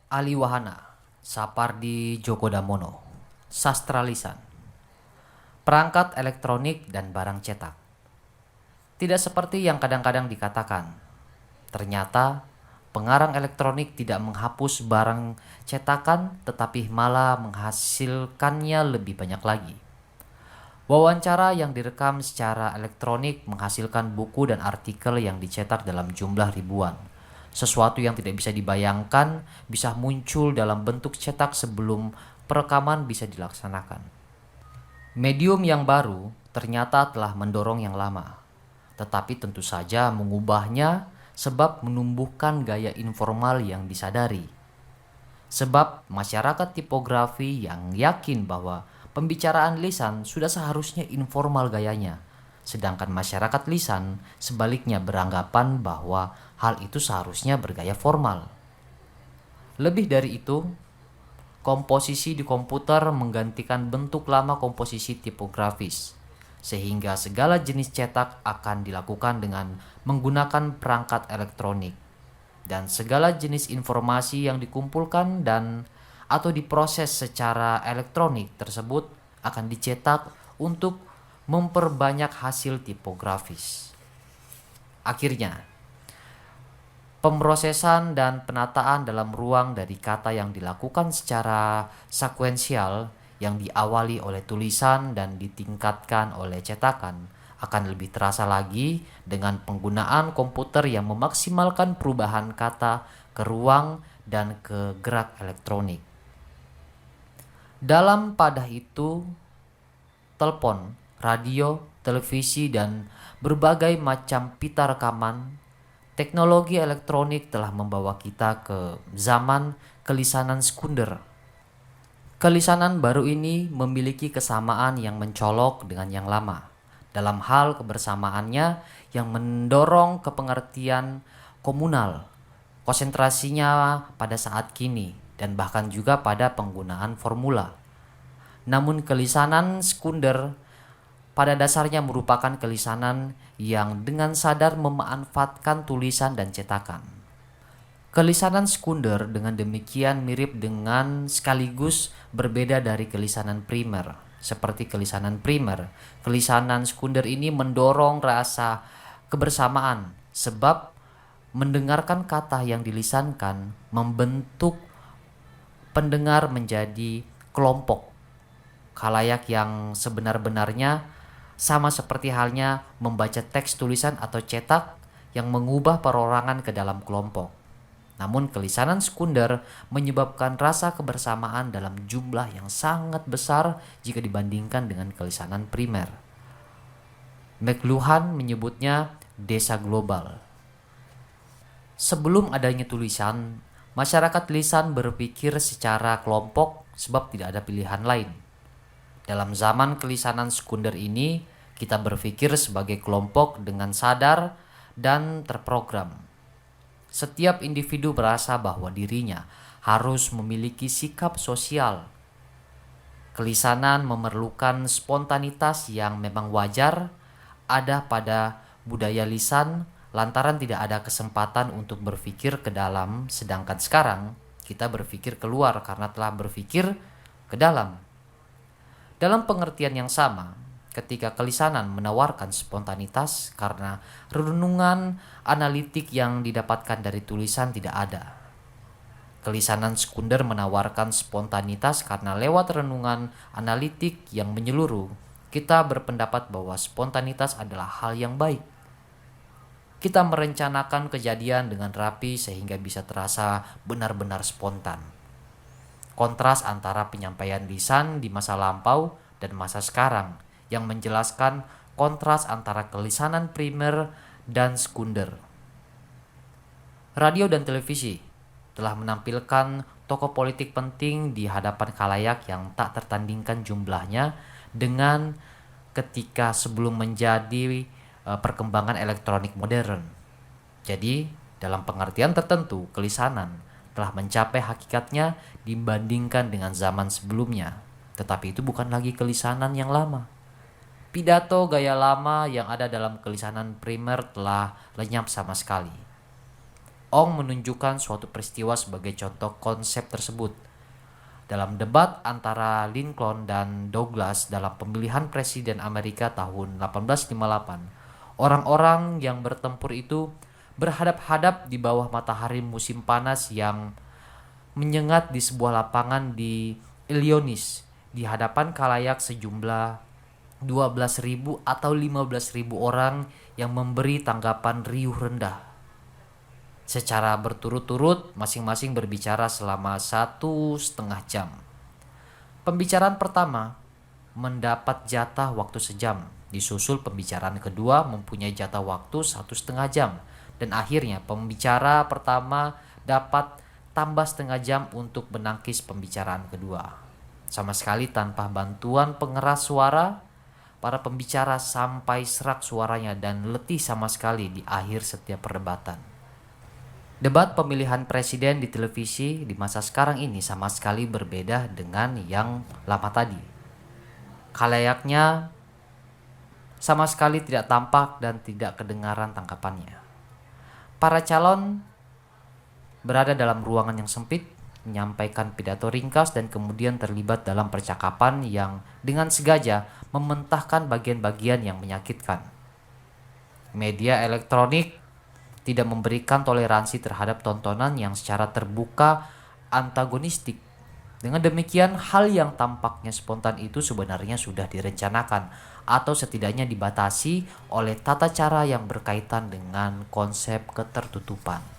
Ali Wahana, Sapardi Djoko Damono, Sastra Lisan, perangkat elektronik dan barang cetak. Tidak seperti yang kadang-kadang dikatakan, ternyata pengarang elektronik tidak menghapus barang cetakan tetapi malah menghasilkannya lebih banyak lagi. Wawancara yang direkam secara elektronik menghasilkan buku dan artikel yang dicetak dalam jumlah ribuan. Sesuatu yang tidak bisa dibayangkan bisa muncul dalam bentuk cetak sebelum perekaman bisa dilaksanakan. Medium yang baru ternyata telah mendorong yang lama, tetapi tentu saja mengubahnya sebab menumbuhkan gaya informal yang disadari. Sebab masyarakat tipografi yang yakin bahwa pembicaraan lisan sudah seharusnya informal gayanya, sedangkan masyarakat lisan sebaliknya beranggapan bahwa hal itu seharusnya bergaya formal. Lebih dari itu, komposisi di komputer menggantikan bentuk lama komposisi tipografis, sehingga segala jenis cetak akan dilakukan dengan menggunakan perangkat elektronik, dan segala jenis informasi yang dikumpulkan dan atau diproses secara elektronik tersebut akan dicetak untuk memperbanyak hasil tipografis. Akhirnya, pemrosesan dan penataan dalam ruang dari kata yang dilakukan secara sekuensial yang diawali oleh tulisan dan ditingkatkan oleh cetakan akan lebih terasa lagi dengan penggunaan komputer yang memaksimalkan perubahan kata ke ruang dan ke gerak elektronik. Dalam padah itu, telepon, radio, televisi, dan berbagai macam pita rekaman, teknologi elektronik telah membawa kita ke zaman kelisanan sekunder. Kelisanan baru ini memiliki kesamaan yang mencolok dengan yang lama dalam hal kebersamaannya yang mendorong kepengertian komunal, konsentrasinya pada saat kini, dan bahkan juga pada penggunaan formula. Namun kelisanan sekunder pada dasarnya merupakan kelisanan yang dengan sadar memanfaatkan tulisan dan cetakan. Kelisanan sekunder dengan demikian mirip dengan sekaligus berbeda dari kelisanan primer. Seperti kelisanan primer, kelisanan sekunder ini mendorong rasa kebersamaan sebab mendengarkan kata yang dilisankan membentuk pendengar menjadi kelompok khalayak yang sebenar-benarnya, sama seperti halnya membaca teks tulisan atau cetak yang mengubah perorangan ke dalam kelompok. Namun kelisanan sekunder menyebabkan rasa kebersamaan dalam jumlah yang sangat besar jika dibandingkan dengan kelisanan primer. McLuhan menyebutnya desa global. Sebelum adanya tulisan, masyarakat lisan berpikir secara kelompok sebab tidak ada pilihan lain. Dalam zaman kelisanan sekunder ini, kita berpikir sebagai kelompok dengan sadar dan terprogram. Setiap individu merasa bahwa dirinya harus memiliki sikap sosial. Kelisanan memerlukan spontanitas yang memang wajar ada pada budaya lisan lantaran tidak ada kesempatan untuk berpikir ke dalam, sedangkan sekarang kita berpikir keluar karena telah berpikir ke dalam. Dalam pengertian yang sama, ketika kelisanan menawarkan spontanitas karena renungan analitik yang didapatkan dari tulisan tidak ada. Kelisanan sekunder menawarkan spontanitas karena lewat renungan analitik yang menyeluruh, kita berpendapat bahwa spontanitas adalah hal yang baik. Kita merencanakan kejadian dengan rapi sehingga bisa terasa benar-benar spontan. Kontras antara penyampaian lisan di masa lampau dan masa sekarang yang menjelaskan kontras antara kelisanan primer dan sekunder. Radio dan televisi telah menampilkan tokoh politik penting di hadapan khalayak yang tak tertandingkan jumlahnya dengan ketika sebelum menjadi perkembangan elektronik modern. Jadi, dalam pengertian tertentu, kelisanan telah mencapai hakikatnya dibandingkan dengan zaman sebelumnya. Tetapi itu bukan lagi kelisanan yang lama. Pidato gaya lama yang ada dalam kelisanan primer telah lenyap sama sekali. Ong menunjukkan suatu peristiwa sebagai contoh konsep tersebut. Dalam debat antara Lincoln dan Douglas dalam pemilihan presiden Amerika tahun 1858, orang-orang yang bertempur itu berhadap-hadap di bawah matahari musim panas yang menyengat di sebuah lapangan di Illinois di hadapan khalayak sejumlah 12.000 atau 15.000 orang yang memberi tanggapan riuh rendah. Secara berturut-turut masing-masing berbicara selama 1,5 jam. Pembicaraan pertama mendapat jatah waktu sejam, disusul pembicaraan kedua mempunyai jatah waktu 1,5 jam, dan akhirnya pembicara pertama dapat tambah setengah jam untuk menangkis pembicaraan kedua. Sama sekali tanpa bantuan pengeras suara, para pembicara sampai serak suaranya dan letih sama sekali di akhir setiap perdebatan. Debat pemilihan presiden di televisi di masa sekarang ini sama sekali berbeda dengan yang lama tadi. Khalayaknya sama sekali tidak tampak dan tidak kedengaran tangkapannya. Para calon berada dalam ruangan yang sempit, menyampaikan pidato ringkas dan kemudian terlibat dalam percakapan yang dengan sengaja mementahkan bagian-bagian yang menyakitkan. Media elektronik tidak memberikan toleransi terhadap tontonan yang secara terbuka antagonistik. Dengan demikian, hal yang tampaknya spontan itu sebenarnya sudah direncanakan atau setidaknya dibatasi oleh tata cara yang berkaitan dengan konsep ketertutupan.